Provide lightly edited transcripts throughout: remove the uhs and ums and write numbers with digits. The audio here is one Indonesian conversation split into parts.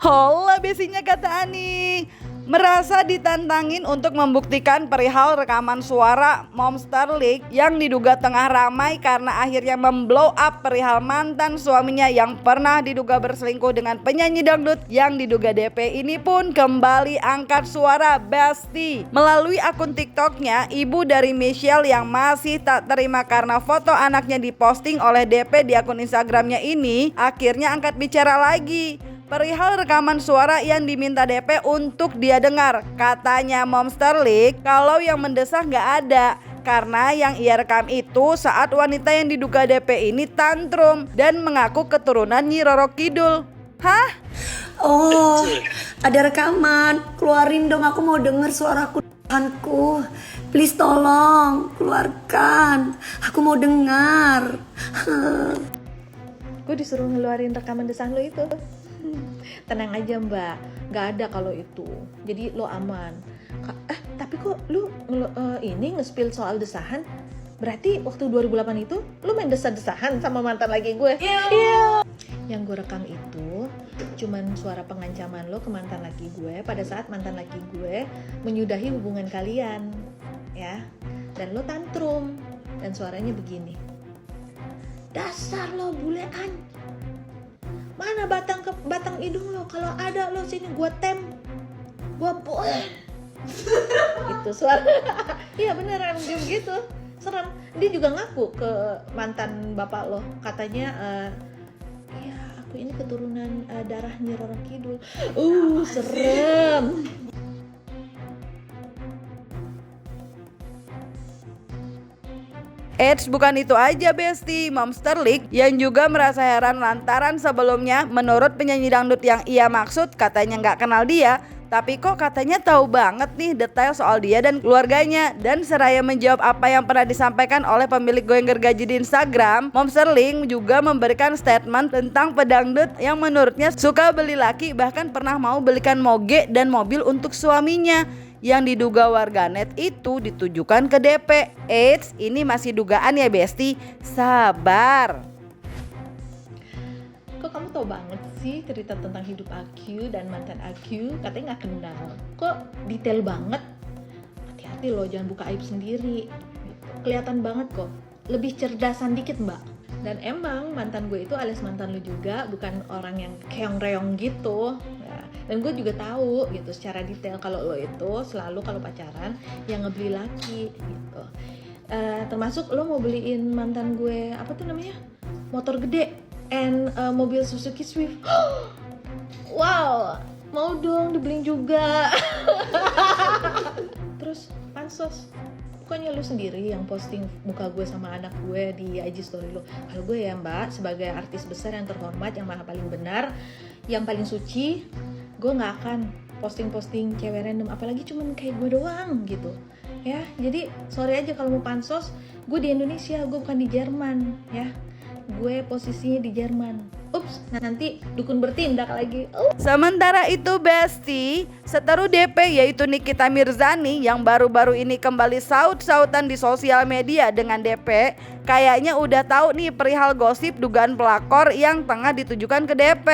Hola besinya kata Ani. Merasa ditantangin untuk membuktikan perihal rekaman suara Monster League yang diduga tengah ramai karena akhirnya memblow up perihal mantan suaminya yang pernah diduga berselingkuh dengan penyanyi dangdut yang diduga DP ini pun kembali angkat suara Besti. Melalui akun TikToknya, ibu dari Michelle yang masih tak terima karena foto anaknya diposting oleh DP di akun Instagramnya ini akhirnya angkat bicara lagi perihal rekaman suara yang diminta DP untuk dia dengar. Katanya Monster League kalau yang mendesak gak ada, karena yang ia rekam itu saat wanita yang diduga DP ini tantrum dan mengaku keturunan Nyi Roro Kidul. Hah? Oh, ada rekaman. Keluarin dong, aku mau denger suaraku. Tuhanku, please tolong keluarkan. Aku mau dengar. Gue disuruh ngeluarin rekaman desahan lo itu. Tenang aja mbak, gak ada kalau itu. Jadi lo aman. Tapi kok lu ini nge-spill soal desahan? Berarti waktu 2008 itu lu main desah-desahan sama mantan laki gue? Iya. Yang gue rekam itu cuman suara pengancaman lo ke mantan laki gue pada saat mantan laki gue menyudahi hubungan kalian, ya. Dan lo tantrum dan suaranya begini. Dasar lo bulean. Mana batang hidung lo? Kalau ada lo sini gua itu suara. Iya beneran dia begitu. Serem. Dia juga ngaku ke mantan bapak lo. Katanya iya aku ini keturunan darah Nyi Roro Kidul. Serem. Eits, bukan itu aja Besti. Monster League yang juga merasa heran lantaran sebelumnya menurut penyanyi dangdut yang ia maksud katanya gak kenal dia, tapi kok katanya tahu banget nih detail soal dia dan keluarganya. Dan seraya menjawab apa yang pernah disampaikan oleh pemilik goyang gergaji di Instagram, Monster League juga memberikan statement tentang pedangdut yang menurutnya suka beli laki, bahkan pernah mau belikan moge dan mobil untuk suaminya. Yang diduga warganet itu ditujukan ke DP. Eits, ini masih dugaan ya Besti, sabar. Kok kamu tahu banget sih cerita tentang hidup Aku dan mantan Aku? Katanya gak kenal. Kok detail banget? Hati-hati loh, jangan buka aib sendiri. Kelihatan banget kok. Lebih cerdasan dikit mbak. Dan emang mantan gue itu alias mantan lu juga, bukan orang yang keong-reong gitu. Nah, dan gue juga tahu gitu secara detail kalau lo itu selalu kalau pacaran yang ngebeli laki gitu. Termasuk lo mau beliin mantan gue apa tuh namanya? Motor gede and mobil Suzuki Swift. Wow, mau dong dibeliin juga. Terus pansos. Bukannya lu sendiri yang posting muka gue sama anak gue di IG story lu. Kalau gue ya mbak, sebagai artis besar yang terhormat, yang maha paling benar, yang paling suci, gue gak akan posting-posting cewek random, apalagi cuman kayak gue doang gitu. Ya, jadi sorry aja kalau mau pansos, gue di Indonesia, gue bukan di Jerman ya. Gue posisinya di Jerman. Ups, nanti dukun bertindak lagi. Sementara itu Besti, seteru DP yaitu Nikita Mirzani yang baru-baru ini kembali saut-sautan di sosial media dengan DP, kayaknya udah tahu nih perihal gosip dugaan pelakor yang tengah ditujukan ke DP.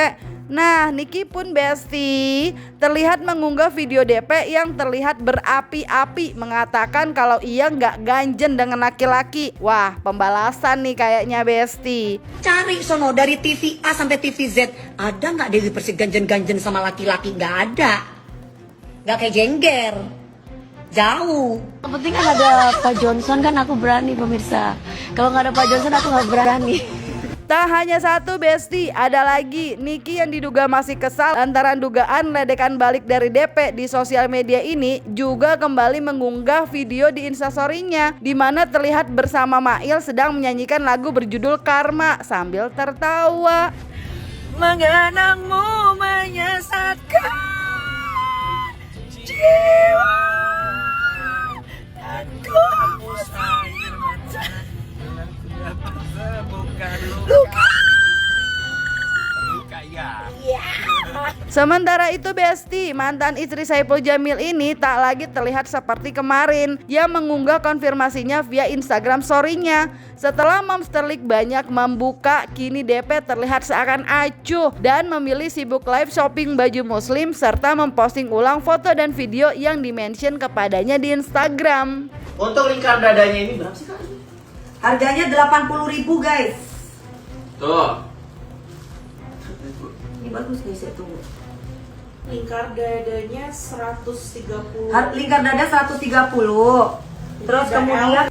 Nah, Niki pun Besti terlihat mengunggah video DP yang terlihat berapi-api, mengatakan kalau ia nggak ganjen dengan laki-laki. Wah, pembalasan nih kayaknya Besti. Cari sono dari TV A sampai TV Z. Ada nggak Dewi Persik ganjen-ganjen sama laki-laki? Nggak ada. Nggak kayak Jengger. Jauh. Yang penting kan ada Pak Johnson, kan aku berani pemirsa. Kalau nggak ada Pak Johnson aku nggak berani. Tak hanya satu Besti, ada lagi Niki yang diduga masih kesal lantaran dugaan ledekan balik dari DP di sosial media ini juga kembali mengunggah video di instastorynya di mana terlihat bersama Mail sedang menyanyikan lagu berjudul Karma sambil tertawa. Mengenangmu menyesatkan jiwa dan ku hapus air mata. Luka ya. Sementara itu Besti, mantan istri Saipul Jamil ini tak lagi terlihat seperti kemarin. Ia mengunggah konfirmasinya via Instagram story-nya. Setelah Momster League banyak membuka, kini DP terlihat seakan acuh dan memilih sibuk live shopping baju muslim serta memposting ulang foto dan video yang dimention kepadanya di Instagram. Untuk lingkar dadanya ini berapa sih Kak? Harganya 80.000 guys. Tuh. Ini bagus nih, saya tunggu. Lingkar dadanya 130. Lingkar dada 130. Terus Tidak kemudian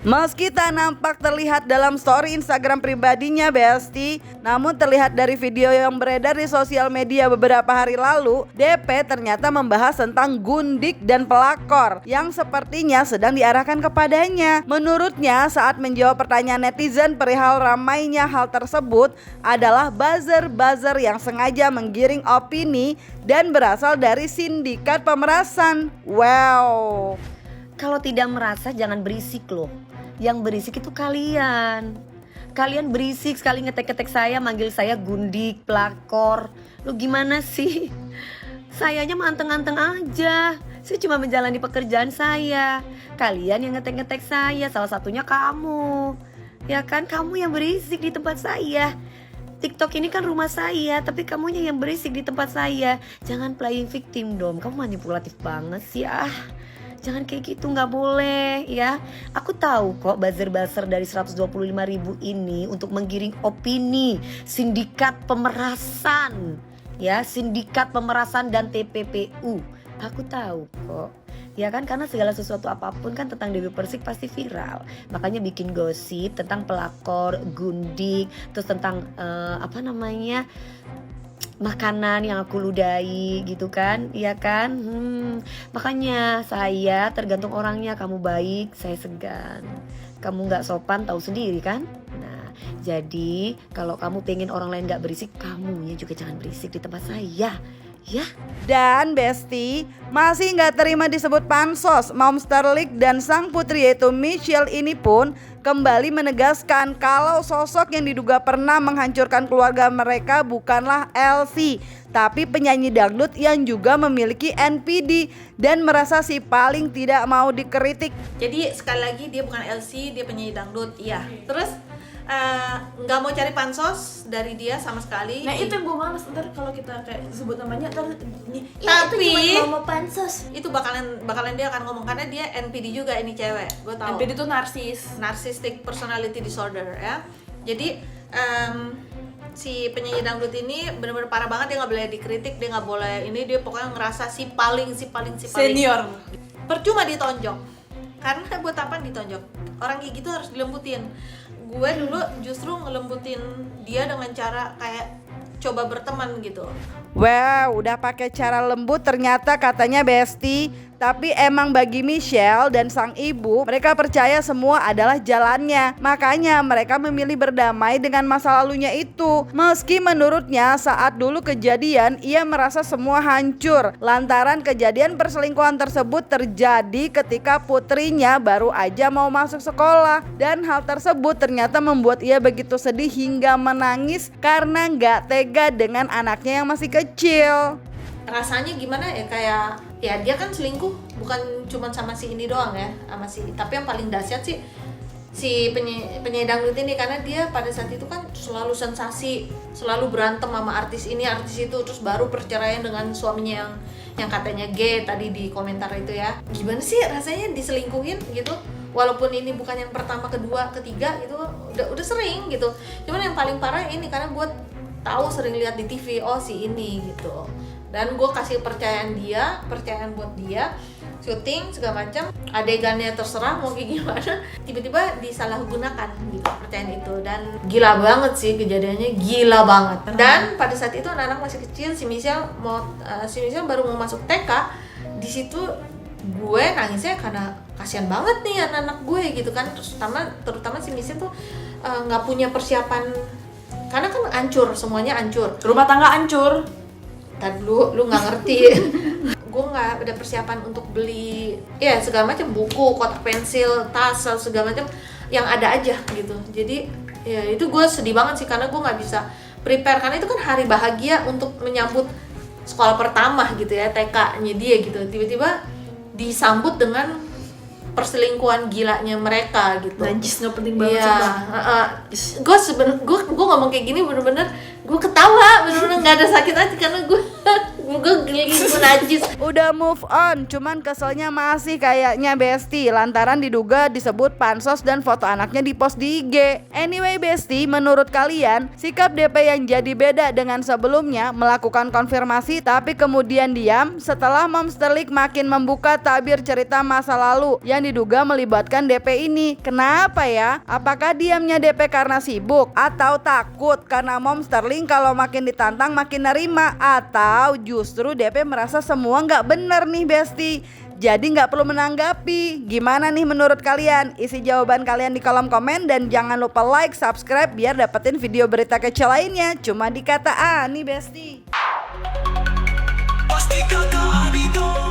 Meski tak nampak terlihat dalam story Instagram pribadinya Besti, namun terlihat dari video yang beredar di sosial media beberapa hari lalu, DP ternyata membahas tentang gundik dan pelakor yang sepertinya sedang diarahkan kepadanya. Menurutnya, saat menjawab pertanyaan netizen perihal ramainya hal tersebut adalah buzzer-buzzer yang sengaja menggiring opini dan berasal dari sindikat pemerasan. Wow. Kalau tidak merasa jangan berisik loh. Yang berisik itu kalian. Kalian berisik sekali ngetek-ngetek saya, manggil saya gundik, pelakor. Lu gimana sih? Sayanya mah anteng-anteng aja. Saya cuma menjalani pekerjaan saya. Kalian yang ngetek-ngetek saya, salah satunya kamu. Ya kan, kamu yang berisik di tempat saya. TikTok ini kan rumah saya, tapi kamunya yang berisik di tempat saya. Jangan playing victim dong, kamu manipulatif banget sih Jangan kayak gitu, nggak boleh ya. Aku tahu kok buzzer-buzzer dari 125.000 ini untuk menggiring opini sindikat pemerasan. Ya, sindikat pemerasan dan TPPU. Aku tahu kok. Ya kan, karena segala sesuatu apapun kan tentang Dewi Persik pasti viral. Makanya bikin gosip tentang pelakor, gundik, terus tentang makanan yang aku ludahi gitu kan, iya kan? Makanya saya tergantung orangnya, kamu baik, saya segan. Kamu nggak sopan tahu sendiri kan? Nah, jadi kalau kamu pengen orang lain nggak berisik, kamunya juga jangan berisik di tempat saya. Ya. Dan Besti, masih nggak terima disebut pansos, Momster League dan sang putri yaitu Michelle ini pun kembali menegaskan kalau sosok yang diduga pernah menghancurkan keluarga mereka bukanlah Elsie, tapi penyanyi dangdut yang juga memiliki NPD dan merasa si paling tidak mau dikritik. Jadi sekali lagi dia bukan LC, dia penyanyi dangdut, iya. Terus nggak mau cari pansos dari dia sama sekali. Nah itu yang gue males, ntar kalau kita kayak sebut namanya ntar Tapi itu cuma mau pansos. itu bakalan dia akan ngomong karena dia NPD juga ini cewek, gue tahu. NPD itu Narcissistic Personality Disorder ya. Jadi si penyanyi dangdut ini benar-benar parah banget, dia nggak boleh dikritik, dia nggak boleh ini, dia pokoknya ngerasa si paling senior. Percuma ditonjok, karena buat apa ditonjok? Orang kayak gitu harus dilembutin. Gue dulu justru ngelembutin dia dengan cara kayak coba berteman gitu. Wow, udah pakai cara lembut ternyata katanya Besti. Tapi emang bagi Michelle dan sang ibu, mereka percaya semua adalah jalannya. Makanya mereka memilih berdamai dengan masa lalunya itu. Meski menurutnya saat dulu kejadian ia merasa semua hancur lantaran kejadian perselingkuhan tersebut terjadi ketika putrinya baru aja mau masuk sekolah. Dan hal tersebut ternyata membuat ia begitu sedih hingga menangis karena gak tega dengan anaknya yang masih kecil. Rasanya gimana ya, kayak ya dia kan selingkuh bukan cuma sama si ini doang ya, sama si, tapi yang paling dahsyat sih si penyanyi dangdut ini, karena dia pada saat itu kan selalu sensasi, selalu berantem sama artis ini artis itu, terus baru perceraian dengan suaminya yang katanya gay tadi di komentar itu ya. Gimana sih rasanya diselingkuhin gitu, walaupun ini bukan yang pertama, kedua, ketiga gitu, udah sering gitu. Cuman yang paling parah ini karena gue tahu sering lihat di TV, oh si ini gitu. Dan gue kasih percayaan buat dia syuting segala macam, adegannya terserah mau kayak gimana, tiba-tiba disalahgunakan gitu kepercayaan itu. Dan gila banget sih kejadiannya, gila banget. Dan pada saat itu anak-anak masih kecil, si Michelle baru mau masuk TK. Di situ gue nangisnya karena kasihan banget nih anak-anak gue gitu kan, terutama si Michelle tuh nggak punya persiapan karena kan hancur, semuanya hancur, Rumah tangga hancur. tadi lu nggak ngerti. Gue nggak ada persiapan untuk beli ya segala macam, buku, kotak pensil, tas, segala macam yang ada aja gitu. Jadi ya itu gue sedih banget sih karena gue nggak bisa prepare, karena itu kan hari bahagia untuk menyambut sekolah pertama gitu ya, TK-nya dia gitu. Tiba-tiba disambut dengan perselingkuhan gilanya mereka gitu. Najis, nggak penting banget Iya, sumpah. gue ngomong kayak gini bener-bener gue ketawa, bener-bener nggak ada sakit hati karena gue najis. Udah move on, cuman keselnya masih kayaknya Besti lantaran diduga disebut pansos dan foto anaknya dipost di IG. Anyway Besti, menurut kalian sikap DP yang jadi beda dengan sebelumnya melakukan konfirmasi tapi kemudian diam setelah Momsterlik makin membuka tabir cerita masa lalu yang diduga melibatkan DP ini. Kenapa ya? Apakah diamnya DP karena sibuk atau takut karena Momsterling kalau makin ditantang makin nerima, atau justru DP merasa semua nggak bener nih Besti, jadi nggak perlu menanggapi? Gimana nih menurut kalian? Isi jawaban kalian di kolom komen dan jangan lupa like, subscribe biar dapetin video berita kece lainnya cuma di Kata Ani Besti. Pasti kata Ani dong.